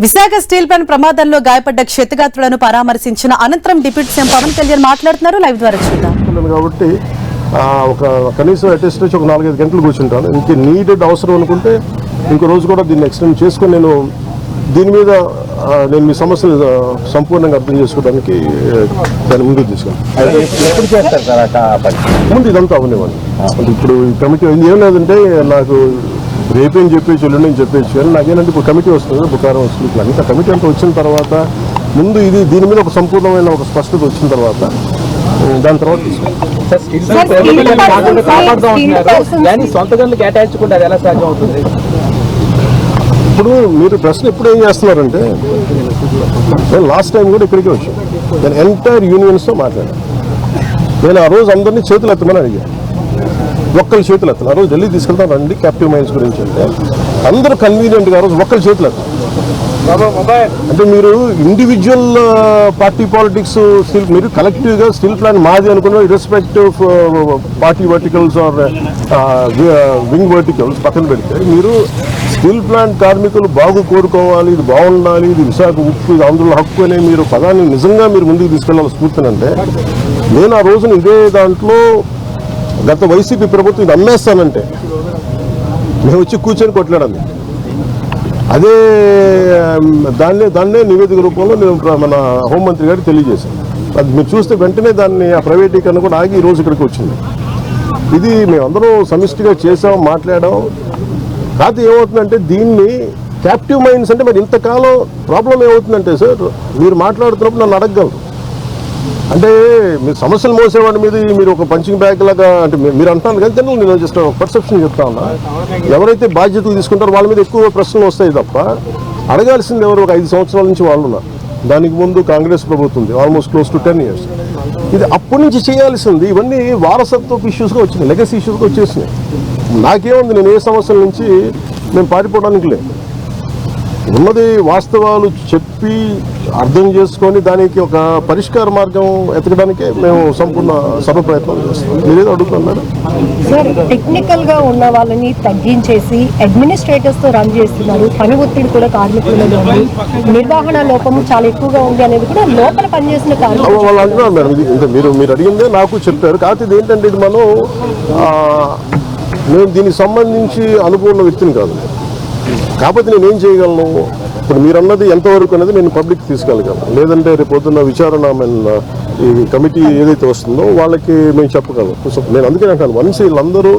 Visakha steel plant ప్రమాదంలో గాయపడ్డ క్షతగాత్రులను పరామర్శించిన అనంతరం డిప్యూటీ సీఎం పవన్ కళ్యాణ్ మాట్లాడుతున్నారు. లైవ్ ద్వారా చూద్దాం. కాబట్టి ఒక కనీసం అట్లీస్ట్ ఒక 4-5 గంటలు కూర్చుంటాను. ఇంక నీడెడ్ అవసరం అనుకుంటే ఇంకో రోజు కూడా దీన్ని ఎక్స్టెండ్ చేసుకొని నేను దీని మీద నేను మీ సమస్యలు సంపూర్ణంగా అర్థం చేసుకోవడానికి దాన్ని ముందుకు తీసుకున్నాను. ముందు ఇదంతా అవనివ్వండి. ఇప్పుడు ఈ కమిటీ ఏం లేదంటే నాకు రేపేం చెప్పేసి ఎల్లుండి చెప్పేసి కానీ నాకేంటంటే ఇప్పుడు కమిటీ వస్తుంది, బుకారం వస్తుంది. అంత కమిటీ అంతా వచ్చిన తర్వాత ముందు దీని మీద ఒక సంపూర్ణమైన ఒక స్పష్టత వచ్చిన తర్వాత దాని తర్వాత ఇప్పుడు మీరు ప్రశ్న ఎప్పుడు ఏం చేస్తున్నారంటే నేను లాస్ట్ టైం కూడా ఇక్కడికి వచ్చాను. నేను ఎంటైర్ యూనియన్స్తో మాట్లాడాను. నేను ఆ రోజు అందరినీ చేతులు ఎత్తమని అడిగాను. ఒక్కరి చేతులు ఎత్తాను. ఆ రోజు ఢిల్లీ తీసుకెళ్తాను రండి క్యాప్టివ్ మైన్స్ గురించి అంటే అందరూ కన్వీనియంట్గా ఆ రోజు ఒక్కరి చేతులు ఎత్తాను. అంటే మీరు ఇండివిజువల్ పార్టీ పాలిటిక్స్ మీరు కలెక్టివ్గా స్టీల్ ప్లాంట్ మాది అనుకున్న irrespective party verticals or wing verticals పక్కన పెడితే మీరు స్టీల్ ప్లాంట్ కార్మికులు బాగు కోరుకోవాలి, ఇది బాగుండాలి, ఇది విశాఖ ఉక్కు, ఇది ఆంధ్రుల హక్కు అనే మీరు పదాన్ని నిజంగా మీరు ముందుకు తీసుకెళ్లాలి స్ఫూర్తినంటే నేను ఆ రోజున ఇదే దాంట్లో గత వైసీపీ ప్రభుత్వం ఇది అమ్మేస్తానంటే మేము వచ్చి కూర్చొని కొట్లాడాలి. అదే దాన్నే నివేదిక రూపంలో నేను మన హోంమంత్రి గారికి తెలియజేశాను. అది మీరు చూస్తే వెంటనే దాన్ని ఆ ప్రైవేటీకరణ కూడా ఆగి ఈ రోజు ఇక్కడికి వచ్చింది. ఇది మేమందరం సమిష్టిగా చేసాం, మాట్లాడాం. కాదు ఏమవుతుందంటే దీన్ని క్యాప్టివ్ మైన్స్ అంటే మరి ఇంతకాలం ప్రాబ్లం ఏమవుతుందంటే సార్ మీరు మాట్లాడుతున్నప్పుడు నన్ను అడగగలరు. అంటే మీరు సమస్యలు మోసేవాడి మీద మీరు ఒక పంచింగ్ బ్యాగ్ లాగా అంటే మీరు అంటున్నారు కానీ జనరల్ నేను జస్ట్ పర్సెప్షన్ చెప్తా ఉన్నా. ఎవరైతే బాధ్యతలు తీసుకుంటారో వాళ్ళ మీద ఎక్కువ ప్రశ్నలు వస్తాయి తప్ప అడగాల్సింది ఎవరు ఒక 5 సంవత్సరాల నుంచి వాళ్ళు ఉన్నారు. దానికి ముందు కాంగ్రెస్ ప్రభుత్వం ఉంది, ఆల్మోస్ట్ క్లోజ్ టు 10 years. ఇది అప్పటి నుంచి చేయాల్సింది. ఇవన్నీ వారసత్వపు ఇష్యూస్గా వచ్చినాయి, లెగసీ ఇష్యూస్గా వచ్చేసినాయి. నాకేముంది, నేను ఏ సమస్యల నుంచి మేము పారిపోవడానికి లేదు. ఉన్నది వాస్తవాలు చెప్పి అర్థం చేసుకొని దానికి ఒక పరిష్కార మార్గం ఎతకడానికే మేము సంపూర్ణ సర్వప్రయత్నం చేస్తాం. మీరేదో అడుగుతున్నారు సార్, టెక్నికల్ గా ఉన్న వాళ్ళని తగ్గించేసి అడ్మినిస్ట్రేటర్స్ తో రన్ చేస్తున్నారు. పని ఒత్తిడి కూడా కార్మికులలో ఉంది, నిర్వహణ లోపం చాలా ఎక్కువగా ఉంది అనేది కూడా లోపల పనిచేసిన వాళ్ళు అంటున్నారు మేడం. ఇది మీరు అడిగిందే నాకు చెప్పారు. కాకపోతే ఇది ఏంటంటే ఇది మనం నేను దీనికి సంబంధించి అనుభవం వ్యక్తిని కాదు. కాకపోతే నేను ఏం చేయగలను, ఇప్పుడు మీరు అన్నది ఎంతవరకు అనేది నేను పబ్లిక్ తీసుకెళ్ళగలను. లేదంటే రేపు పొద్దున్న విచారణ ఈ కమిటీ ఏదైతే వస్తుందో వాళ్ళకి మేము చెప్పగలం. నేను అందుకే అంటాను, వన్స్ వీళ్ళందరూ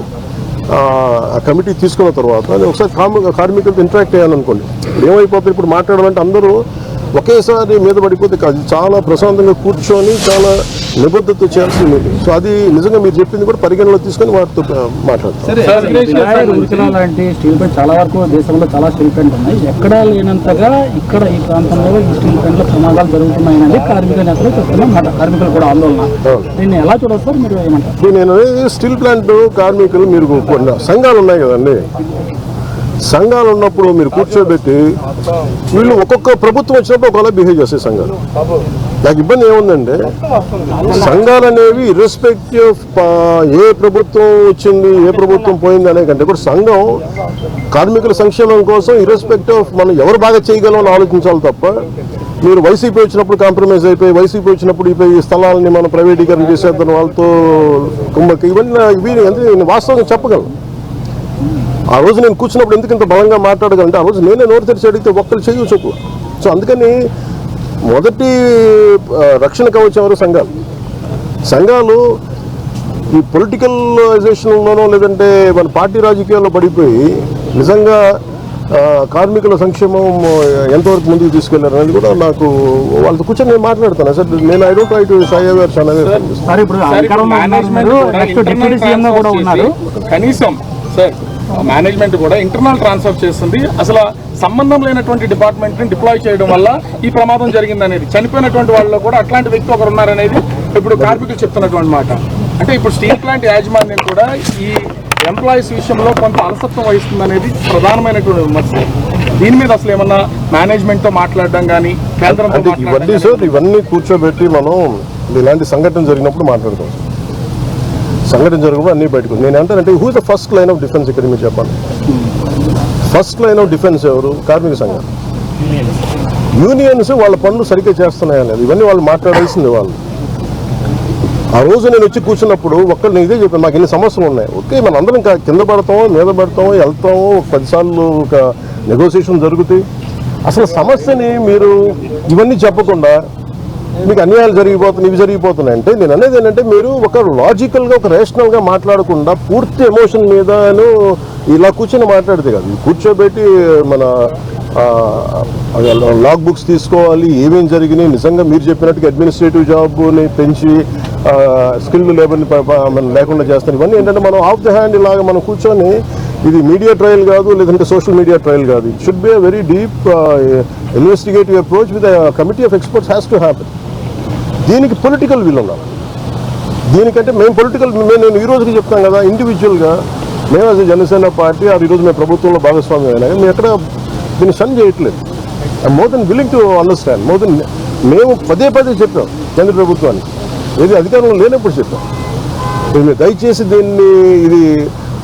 ఆ కమిటీ తీసుకున్న తర్వాత నేను ఒకసారి కార్మికులతో ఇంటరాక్ట్ అయ్యాలనుకోండి. ఏమైపోతుంది, ఇప్పుడు మాట్లాడమంటే అందరూ ఒకేసారి మీద పడిపోతే కాదు, చాలా ప్రశాంతంగా కూర్చొని చాలా నిబద్ధత చేయాల్సిన మీటింగ్. సో అది నిజంగా మీరు చెప్పింది కూడా పరిగణలో తీసుకొని వాటితో మాట్లాడతారు. స్టీల్ ప్లాంట్ చాలా వరకు దేశంలో చాలా స్టీల్ ప్లాంట్ ఉన్నాయి, ఎక్కడా లేనంతగా ఇక్కడ ఈ ప్రాంతంలో ఈ స్టీల్ ప్లాంట్లో ప్రమాదాలు జరుగుతున్నాయని కార్మిక నేతలు చెప్తున్నారు. కార్మికులు కూడా ఆందోళన, దీన్ని ఎలా చూడొస్తారు మీరు ఏమంటారు? నేను స్టీల్ ప్లాంట్ కార్మికులు మీరు సంఘాలు ఉన్నాయి కదండి, సంఘాలు ఉన్నప్పుడు మీరు కూర్చోబెట్టి వీళ్ళు ఒక్కొక్క ప్రభుత్వం వచ్చినప్పుడు ఒకవేళ బిహేవ్ చేసే సంఘాలు. నాకు ఇబ్బంది ఏముందంటే సంఘాలు అనేవి ఇర్రెస్పెక్టివ్ ఏ ప్రభుత్వం వచ్చింది ఏ ప్రభుత్వం పోయింది అనే కంటే కూడా సంఘం కార్మికుల సంక్షేమం కోసం ఇర్రెస్పెక్టివ్ మనం ఎవరు బాగా చేయగలం అని ఆలోచించాలి తప్ప మీరు వైసీపీ వచ్చినప్పుడు కాంప్రమైజ్ అయిపోయి వైసీపీ వచ్చినప్పుడు ఈ స్థలాలని మనం ప్రైవేటీకరణ చేసేద్దాం వాళ్ళతో కుమ్మకి ఇవన్నీ వాస్తవంగా చెప్పగలను. ఆ రోజు నేను కూర్చున్నప్పుడు ఎందుకు ఇంత బలంగా మాట్లాడగలంటే ఆ రోజు నేనే నోరు తెరిచి అడిగితే ఒక్కరు చేయు చెప్పు. సో అందుకని మొదటి రక్షణ కవచం ఎవరు సంఘాలు ఈ పొలిటికలైజేషన్లోనో లేదంటే మన పార్టీ రాజకీయాల్లో పడిపోయి నిజంగా కార్మికుల సంక్షేమం ఎంతవరకు ముందుకు తీసుకెళ్లారు అనేది కూడా నాకు వాళ్ళతో కూర్చొని నేను మాట్లాడతాను. సార్ నేను I don't try to say our కనీసం సార్ మేనేజ్మెంట్ కూడా ఇంటర్నల్ ట్రాన్స్ఫర్ చేస్తుంది. అసలు సంబంధం లేనటువంటి డిపార్ట్మెంట్ని డిప్లాయ్ చేయడం వల్ల ఈ ప్రమాదం జరిగిందనేది, చనిపోయినటువంటి వాళ్ళలో కూడా అట్లాంటి వ్యక్తి ఒకరు ఉన్నారనేది ఇప్పుడు కార్మికులు చెప్తున్నటువంటి మాట. అంటే ఇప్పుడు స్టీల్ ప్లాంట్ యాజమాన్యం కూడా ఈ ఎంప్లాయీస్ విషయంలో కొంత అలసత్వం వహిస్తుందనేది ప్రధానమైనటువంటి విమర్శ. దీని మీద అసలు ఏమన్నా మేనేజ్మెంట్తో మాట్లాడడం కానీ కేంద్రంతో ఇవన్నీ కూర్చోబెట్టి మనం ఇలాంటి సంఘటన జరిగినప్పుడు మాట్లాడతాం. సంఘటన జరుగుతుంది అన్నీ బయటకు. నేను అంటానంటే who is the first line of defence ఇక్కడ మీరు చెప్పండి. ఫస్ట్ లైన్ ఆఫ్ డిఫెన్స్ ఎవరు? కార్మిక సంఘాలు. యూనియన్స్ వాళ్ళ పనులు సరిగ్గా చేస్తున్నాయా లేదు, ఇవన్నీ వాళ్ళు మాట్లాడాల్సింది. వాళ్ళు ఆ రోజు నేను వచ్చి కూర్చున్నప్పుడు ఒక్కళ్ళు ఇదే చెప్పాను, నాకు ఇన్ని సమస్యలు ఉన్నాయి. ఓకే, మనం అందరం ఇంకా కింద పడతాము, మీద పడతాము, వెళ్తాము, 10 సార్లు ఒక నెగోసియేషన్ జరుగుతాయి. అసలు సమస్యని మీరు ఇవన్నీ చెప్పకుండా మీకు అన్యాయాలు జరిగిపోతున్నాయి, ఇవి జరిగిపోతున్నాయి అంటే నేను అనేది ఏంటంటే, మీరు ఒక లాజికల్గా ఒక రేషనల్గా మాట్లాడకుండా పూర్తి ఎమోషన్ మీదను ఇలా కూర్చొని మాట్లాడితే కాదు. కూర్చోబెట్టి మన లాగ్ బుక్స్ తీసుకోవాలి, ఏమేం జరిగినాయి, నిజంగా మీరు చెప్పినట్టుగా అడ్మినిస్ట్రేటివ్ జాబ్ని పెంచి స్కిల్డ్ లేబర్ని లేకుండా చేస్తారు. ఇవన్నీ ఏంటంటే మనం ఆఫ్ ద హ్యాండ్ ఇలాగా మనం కూర్చొని, ఇది మీడియా ట్రయల్ కాదు, లేదంటే సోషల్ మీడియా ట్రయల్ కాదు. It should be a very deep investigative approach with committee of experts has to happen. దీనికి పొలిటికల్ విల్ ఉండాలి. దీనికంటే మేము పొలిటికల్, నేను ఈ రోజుకి చెప్తాను కదా, ఇండివిజువల్గా మేము యాజ్ జనసేన పార్టీ ఈరోజు మేము ప్రభుత్వంలో భాగస్వామ్యం అయినా మేము ఎక్కడ దీన్ని సన్ చేయట్లేదు. I more than willing to understand, more than మేము పదే చెప్పాం కేంద్ర ప్రభుత్వానికి, ఏది అధికారంలో లేనప్పుడు చెప్పాం. మీరు దయచేసి దీన్ని, ఇది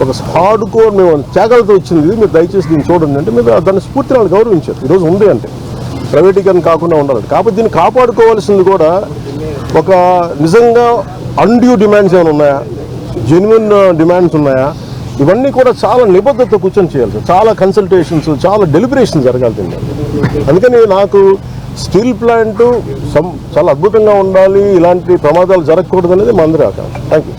ఒక హార్డ్ కోర్ మేము త్యాగాలతో వచ్చింది, ఇది మీరు దయచేసి దీన్ని చూడండి అంటే మీరు దాన్ని స్ఫూర్తిని వాళ్ళు గౌరవించారు. ఈరోజు ఉంది అంటే ప్రైవేటీకరణ కాకుండా ఉండాలి. కాబట్టి దీన్ని కాపాడుకోవాల్సింది కూడా ఒక నిజంగా అన్డ్యూ డిమాండ్స్ ఏమైనా ఉన్నాయా, జెన్యున్ డిమాండ్స్ ఉన్నాయా, ఇవన్నీ కూడా చాలా నిబద్ధతతో కూర్చొని చేయాలి. చాలా కన్సల్టేషన్స్, చాలా డెలిబరేషన్ జరగాలి. అందుకని నాకు స్టీల్ ప్లాంట్ చాలా అద్భుతంగా ఉండాలి, ఇలాంటి ప్రమాదాలు జరగకూడదు అనేది మా అందరి ఆకాంక్ష. Thank you.